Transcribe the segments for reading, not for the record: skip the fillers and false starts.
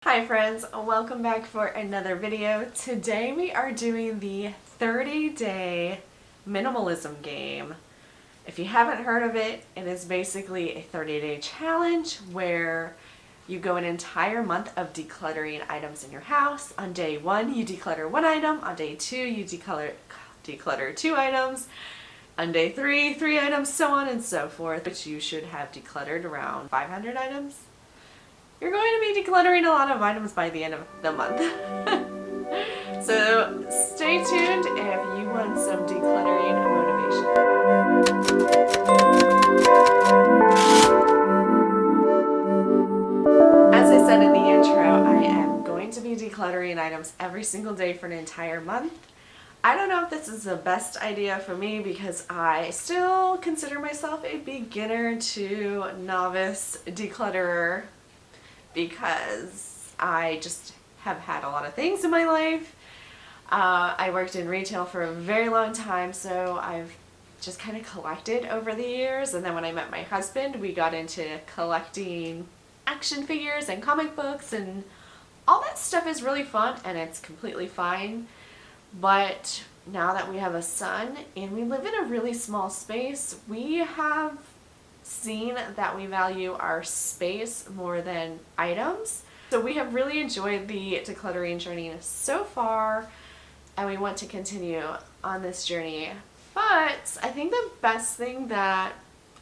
Hi friends, welcome back for another video. Today we are doing the 30-day minimalism game. If you haven't heard of it, it is basically a 30-day challenge where you go an entire month of decluttering items in your house. On day 1 you declutter 1 item, on day 2 you declutter 2 items, on day 3, 3 items, so on and so forth, which you should have decluttered around 500 items. You're going to be decluttering a lot of items by the end of the month. So stay tuned if you want some decluttering motivation. As I said in the intro, I am going to be decluttering items every single day for an entire month. I don't know if this is the best idea for me because I still consider myself a beginner to novice declutterer, because I just have had a lot of things in my life. I worked in retail for a very long time, so I've just kind of collected over the years, and then when I met my husband we got into collecting action figures and comic books, and all that stuff is really fun and it's completely fine. But now that we have a son and we live in a really small space, we have seen that we value our space more than items. So we have really enjoyed the decluttering journey so far, and we want to continue on this journey. But I think the best thing that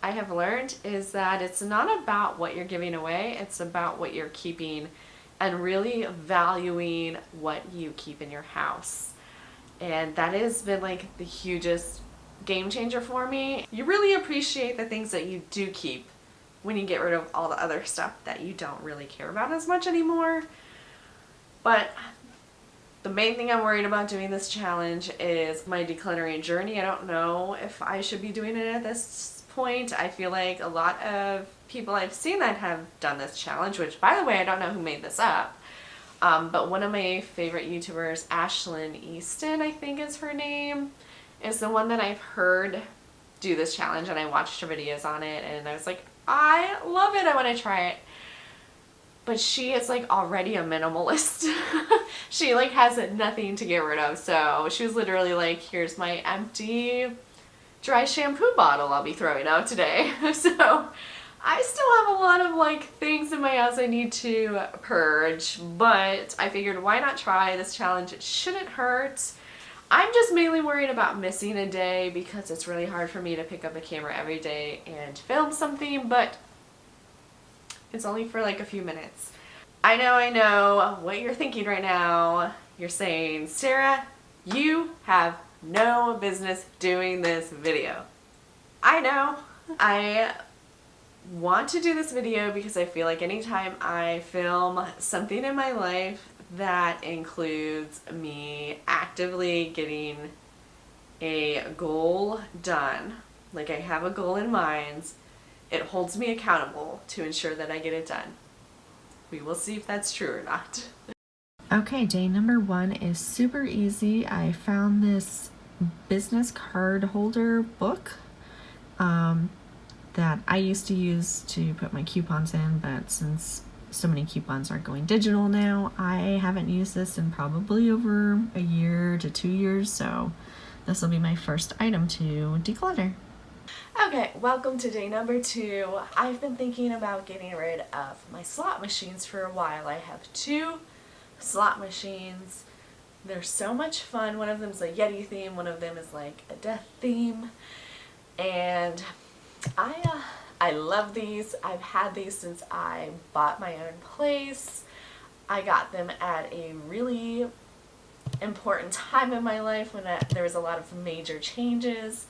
I have learned is that it's not about what you're giving away, it's about what you're keeping, and really valuing what you keep in your house. And that has been like the hugest game changer for me. You really appreciate the things that you do keep when you get rid of all the other stuff that you don't really care about as much anymore. But the main thing I'm worried about doing this challenge is my decluttering journey. I don't know if I should be doing it at this point. I feel like a lot of people I've seen that have done this challenge, which by the way, I don't know who made this up. But one of my favorite YouTubers, Ashlyn Easton, I think is her name, is the one that I've heard do this challenge, and I watched her videos on it and I was like, I love it, I want to try it. But she is like already a minimalist. She like has nothing to get rid of, so she was literally like, here's my empty dry shampoo bottle I'll be throwing out today. So I still have a lot of like things in my house I need to purge, but I figured why not try this challenge? It shouldn't hurt. I'm just mainly worried about missing a day because it's really hard for me to pick up a camera every day and film something, but it's only for like a few minutes. I know what you're thinking right now. You're saying, Sarah, you have no business doing this video. I know. I want to do this video because I feel like anytime I film something in my life that includes me actively getting a goal done, like I have a goal in mind, it holds me accountable to ensure that I get it done. We will see if that's true or not. Okay, day number 1 is super easy. I found this business card holder book that I used to use to put my coupons in, but since so many coupons are going digital now, I haven't used this in probably over a year to 2 years, so this will be my first item to declutter. Okay, welcome to day number 2. I've been thinking about getting rid of my slot machines for a while. I have 2 slot machines. They're so much fun. One of them's a Yeti theme, one of them is like a death theme, and I love these. I've had these since I bought my own place. I got them at a really important time in my life when there was a lot of major changes,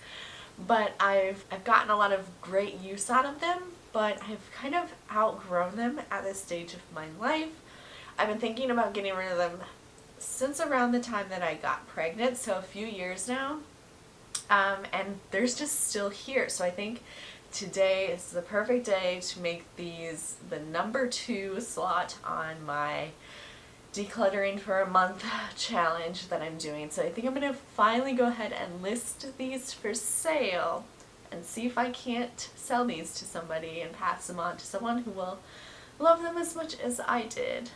but I've gotten a lot of great use out of them, but I've kind of outgrown them at this stage of my life. I've been thinking about getting rid of them since around the time that I got pregnant, so a few years now, and they're just still here. So I think today is the perfect day to make these the number 2 slot on my decluttering for a month challenge that I'm doing. So I think I'm going to finally go ahead and list these for sale and see if I can't sell these to somebody and pass them on to someone who will love them as much as I did.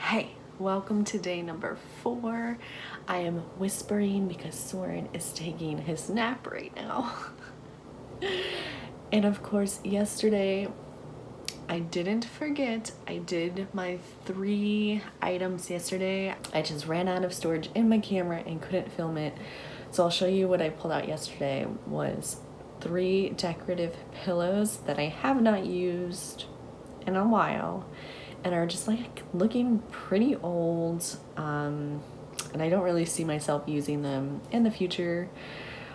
Hey, welcome to day number 4. I am whispering because Soren is taking his nap right now. And of course, yesterday I didn't forget. I did my 3 items yesterday. I just ran out of storage in my camera and couldn't film it. So I'll show you what I pulled out yesterday was 3 decorative pillows that I have not used in a while and are just like looking pretty old. And I don't really see myself using them in the future.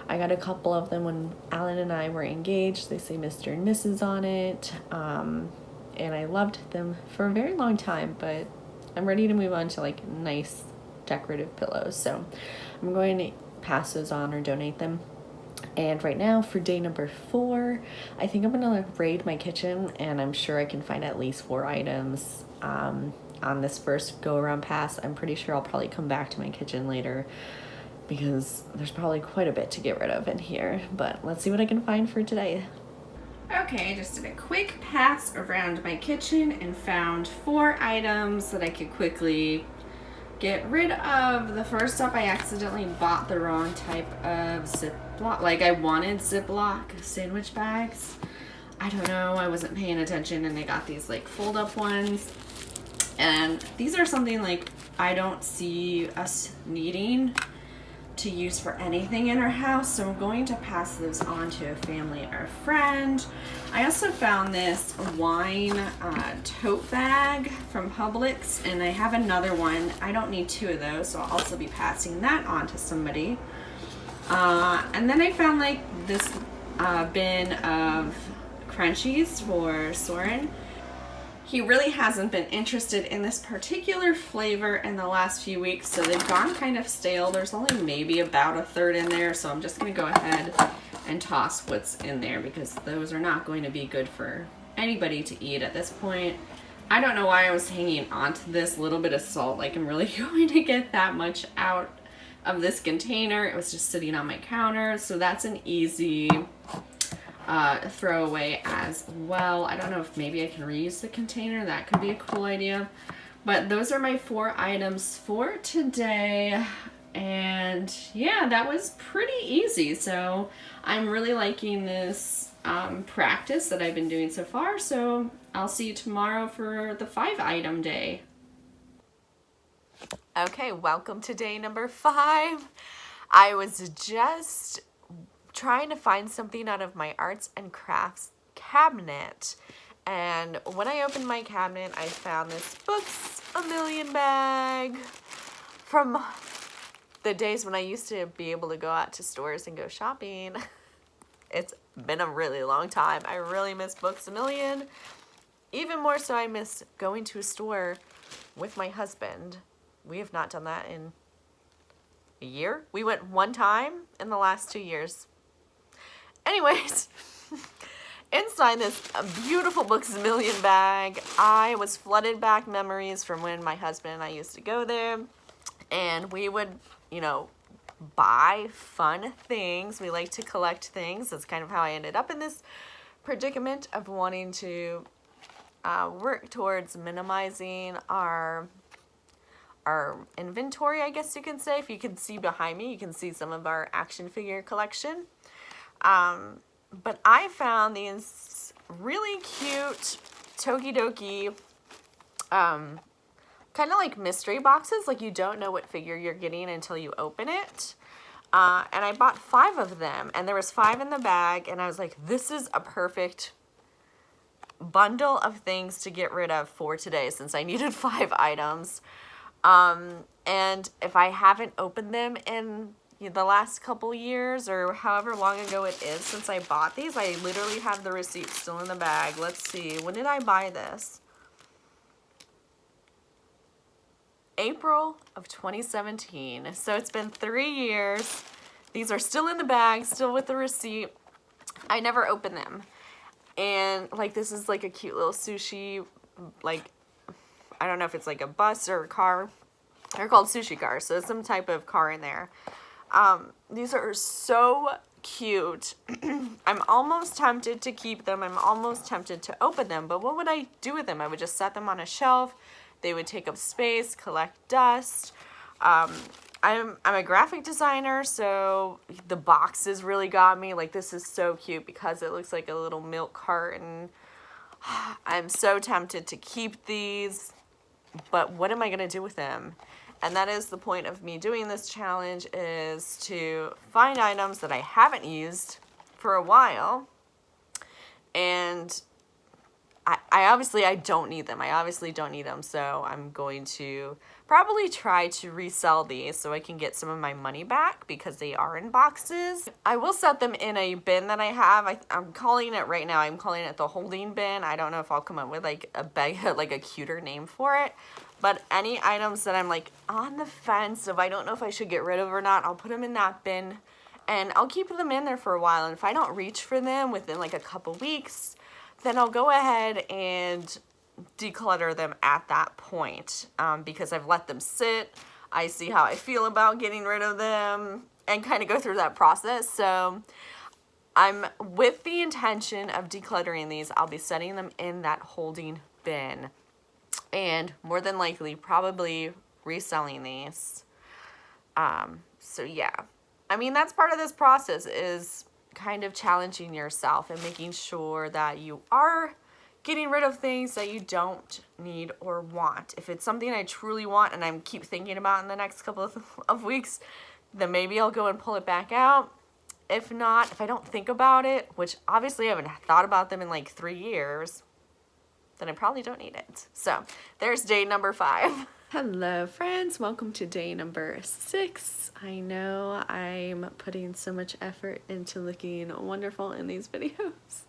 I got a couple of them when Alan and I were engaged. They say Mr. and Mrs. on it. And I loved them for a very long time, but I'm ready to move on to like nice decorative pillows. So I'm going to pass those on or donate them. And right now for day number 4, I think I'm gonna raid my kitchen, and I'm sure I can find at least 4 items on this first go around pass. I'm pretty sure I'll probably come back to my kitchen later because there's probably quite a bit to get rid of in here, but let's see what I can find for today. Okay, I just did a quick pass around my kitchen and found 4 items that I could quickly get rid of. The first up, I accidentally bought the wrong type of Ziploc. Like I wanted Ziploc sandwich bags. I don't know, I wasn't paying attention and I got these like fold up ones. And these are something like I don't see us needing to use for anything in our house, so I'm going to pass those on to a family or a friend. I also found this wine tote bag from Publix, and I have another one. I don't need 2 of those, so I'll also be passing that on to somebody. And then I found like this bin of crunchies for Soren. He really hasn't been interested in this particular flavor in the last few weeks, so they've gone kind of stale. There's only maybe about a third in there, so I'm just going to go ahead and toss what's in there because those are not going to be good for anybody to eat at this point. I don't know why I was hanging on to this little bit of salt. Like I'm really going to get that much out of this container. It was just sitting on my counter, so that's an easy throw away as well. I don't know if maybe I can reuse the container. That could be a cool idea. But those are my 4 items for today. And yeah, that was pretty easy. So I'm really liking this practice that I've been doing so far. So I'll see you tomorrow for the 5 item day. Okay, welcome to day number 5. I was just trying to find something out of my arts and crafts cabinet, and when I opened my cabinet I found this Books A Million bag from the days when I used to be able to go out to stores and go shopping. It's been a really long time. I really miss Books A Million. Even more so I miss going to a store with my husband. We have not done that in a year. We went one time in the last 2 years. Anyways, inside this beautiful Books A Million bag, I was flooded back memories from when my husband and I used to go there, and we would, you know, buy fun things. We like to collect things. That's kind of how I ended up in this predicament of wanting to work towards minimizing our inventory, I guess you can say. If you can see behind me, you can see some of our action figure collection. But I found these really cute Tokidoki, kind of like mystery boxes. Like you don't know what figure you're getting until you open it. And I bought 5 of them, and there was 5 in the bag, and I was like, this is a perfect bundle of things to get rid of for today since I needed 5 items. And if I haven't opened them in the last couple years or however long ago it is since I bought these, I literally have the receipt still in the bag. Let's see, when did I buy this? April of 2017. So it's been 3 years. These are still in the bag, still with the receipt. I never opened them. And like this is like a cute little sushi, like I don't know if it's like a bus or a car. They're called sushi cars, so it's some type of car in there. These are so cute. I'm almost tempted to keep them. I'm almost tempted to open them, but what would I do with them? I would just set them on a shelf They would take up space, collect dust. I'm a graphic designer, so the boxes really got me. Like, this is so cute because it looks like a little milk carton. I'm so tempted to keep these, but what am I going to do with them? And that is the point of me doing this challenge, is to find items that I haven't used for a while. And I obviously don't need them. I obviously don't need them. So I'm going to probably try to resell these so I can get some of my money back because they are in boxes. I will set them in a bin that I have. I'm calling it right now. I'm calling it the holding bin. I don't know if I'll come up with like a cuter name for it. But any items that I'm like on the fence of I don't know if I should get rid of or not, I'll put them in that bin and I'll keep them in there for a while. And if I don't reach for them within like a couple weeks, then I'll go ahead and declutter them at that point, because I've let them sit. I see how I feel about getting rid of them and kind of go through that process. So I'm with the intention of decluttering these. I'll be setting them in that holding bin and more than likely probably reselling these. So yeah, I mean, that's part of this process, is kind of challenging yourself and making sure that you are getting rid of things that you don't need or want. If it's something I truly want and I keep thinking about in the next couple of weeks, then maybe I'll go and pull it back out. If not, if I don't think about it, which obviously I haven't thought about them in like 3 years, then I probably don't need it. So there's day number 5. Hello friends, welcome to day number 6. I know I'm putting so much effort into looking wonderful in these videos.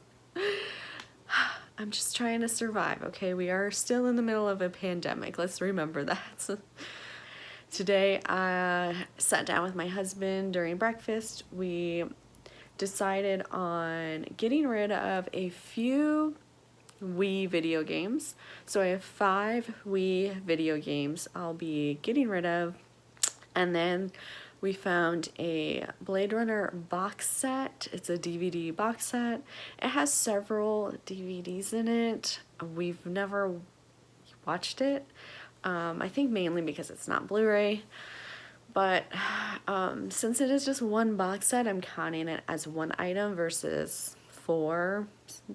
I'm just trying to survive, okay? We are still in the middle of a pandemic. Let's remember that. So today I sat down with my husband during breakfast. We decided on getting rid of a few Wii video games. So I have 5 Wii video games I'll be getting rid of. And then we found a Blade Runner box set. It's a DVD box set. It has several DVDs in it. We've never watched it. I think mainly because it's not Blu-ray. But since it is just one box set, I'm counting it as one item versus 4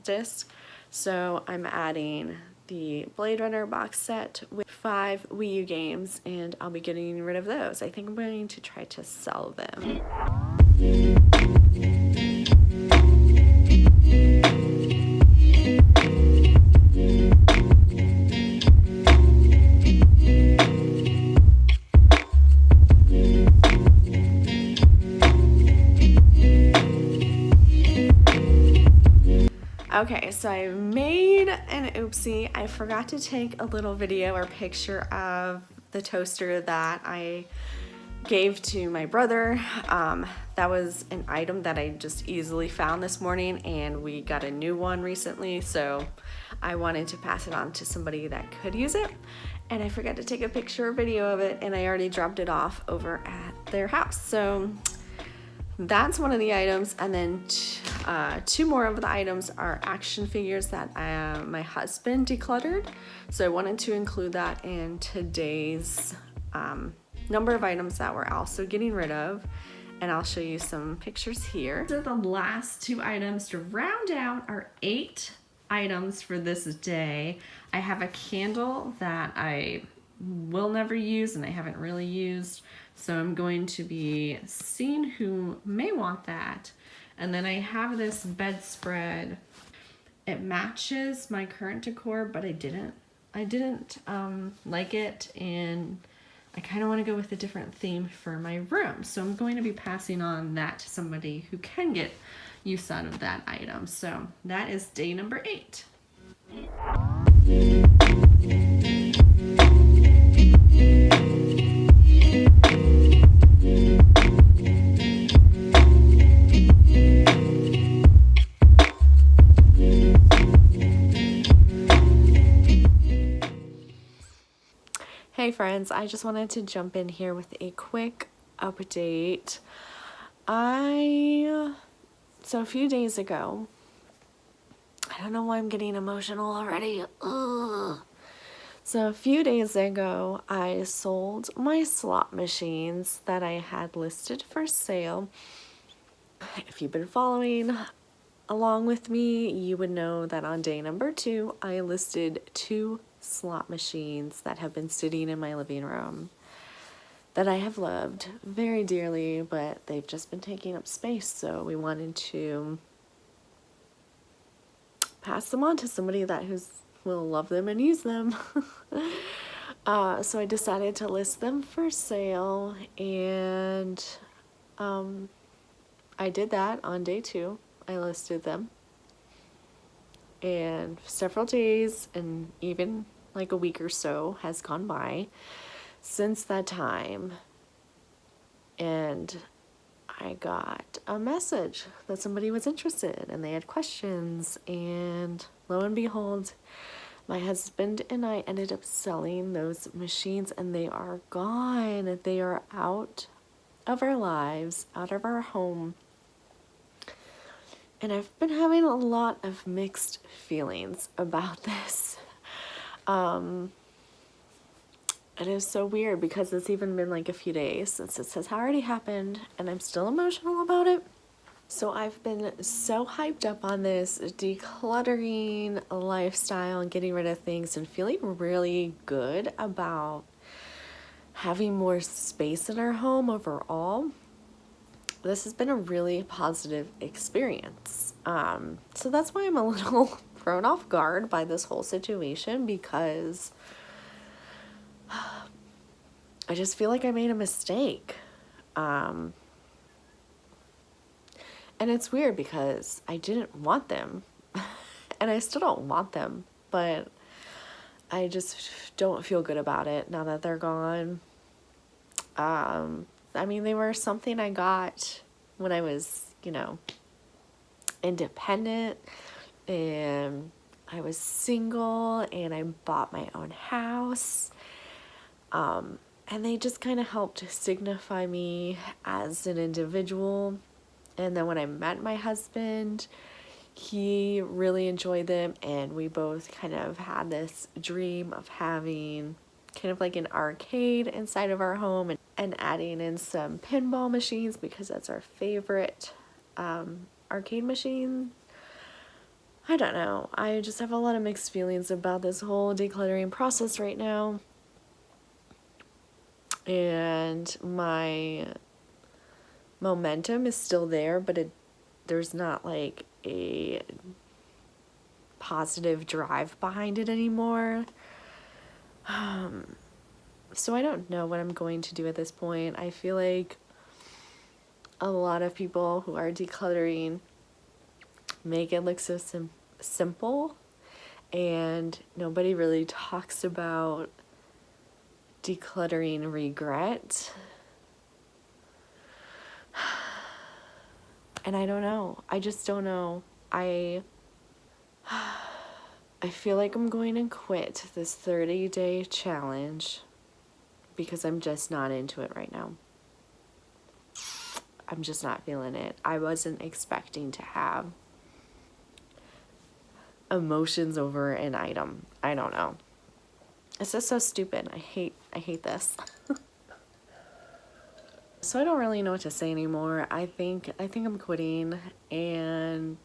discs. So I'm adding the Blade Runner box set with 5 Wii U games, and I'll be getting rid of those. I think I'm going to try to sell them. Okay, so I made an oopsie. I forgot to take a little video or picture of the toaster that I gave to my brother. That was an item that I just easily found this morning, and we got a new one recently, so I wanted to pass it on to somebody that could use it. And I forgot to take a picture or video of it, and I already dropped it off over at their house. So that's one of the items, and then 2 more of the items are action figures that my husband decluttered. So I wanted to include that in today's number of items that we're also getting rid of, and I'll show you some pictures here. So the last 2 items to round out our 8 items for this day. I have a candle that I will never use and I haven't really used. So I'm going to be seeing who may want that. And then I have this bedspread. It matches my current decor, but I didn't like it, and I kind of want to go with a different theme for my room. So I'm going to be passing on that to somebody who can get use out of that item. So that is day number 8. Hey friends, I just wanted to jump in here with a quick update. So a few days ago, I don't know why I'm getting emotional already. Ugh. So a few days ago, I sold my slot machines that I had listed for sale. If you've been following along with me, you would know that on day number 2, I listed 2 slot machines that have been sitting in my living room that I have loved very dearly, but they've just been taking up space, so we wanted to pass them on to somebody that will love them and use them. So I decided to list them for sale, and I did that on day 2. I listed them, and several days and even like a week or so has gone by since that time, and I got a message that somebody was interested and they had questions, and lo and behold, my husband and I ended up selling those machines, and they are gone. They are out of our lives, out of our home. And I've been having a lot of mixed feelings about this. It is so weird because it's even been like a few days since this has already happened, and I'm still emotional about it. So I've been so hyped up on this decluttering lifestyle and getting rid of things and feeling really good about having more space in our home overall. This has been a really positive experience. So that's why I'm a little thrown off guard by this whole situation, because I just feel like I made a mistake. And it's weird because I didn't want them and I still don't want them, but I just don't feel good about it now that they're gone. I mean, they were something I got when I was, independent, and I was single, and I bought my own house. And they just kind of helped signify me as an individual. And then when I met my husband, he really enjoyed them, and we both kind of had this dream of having kind of like an arcade inside of our home, and adding in some pinball machines because that's our favorite arcade machine. I don't know. I just have a lot of mixed feelings about this whole decluttering process right now. And my momentum is still there, but there's not like a positive drive behind it anymore. So I don't know what I'm going to do at this point. I feel like a lot of people who are decluttering make it look so simple, and nobody really talks about decluttering regret. And I don't know. I just don't know. I feel like I'm going to quit this 30-day challenge because I'm just not into it right now. I'm just not feeling it. I wasn't expecting to have emotions over an item. I don't know. It's just so stupid. I hate this. So I don't really know what to say anymore. I think I'm quitting, and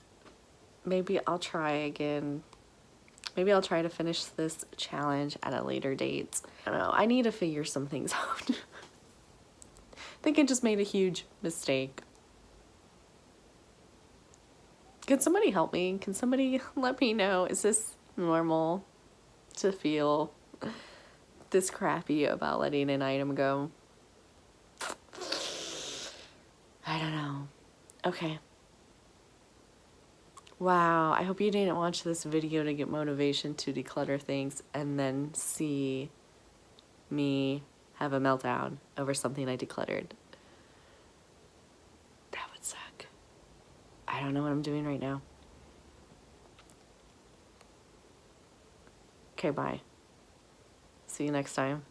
maybe I'll try again. Maybe I'll try to finish this challenge at a later date. I don't know. I need to figure some things out. I think I just made a huge mistake. Can somebody help me? Can somebody let me know? Is this normal to feel this crappy about letting an item go? I don't know. Okay. Wow, I hope you didn't watch this video to get motivation to declutter things and then see me have a meltdown over something I decluttered. That would suck. I don't know what I'm doing right now. Okay, bye. See you next time.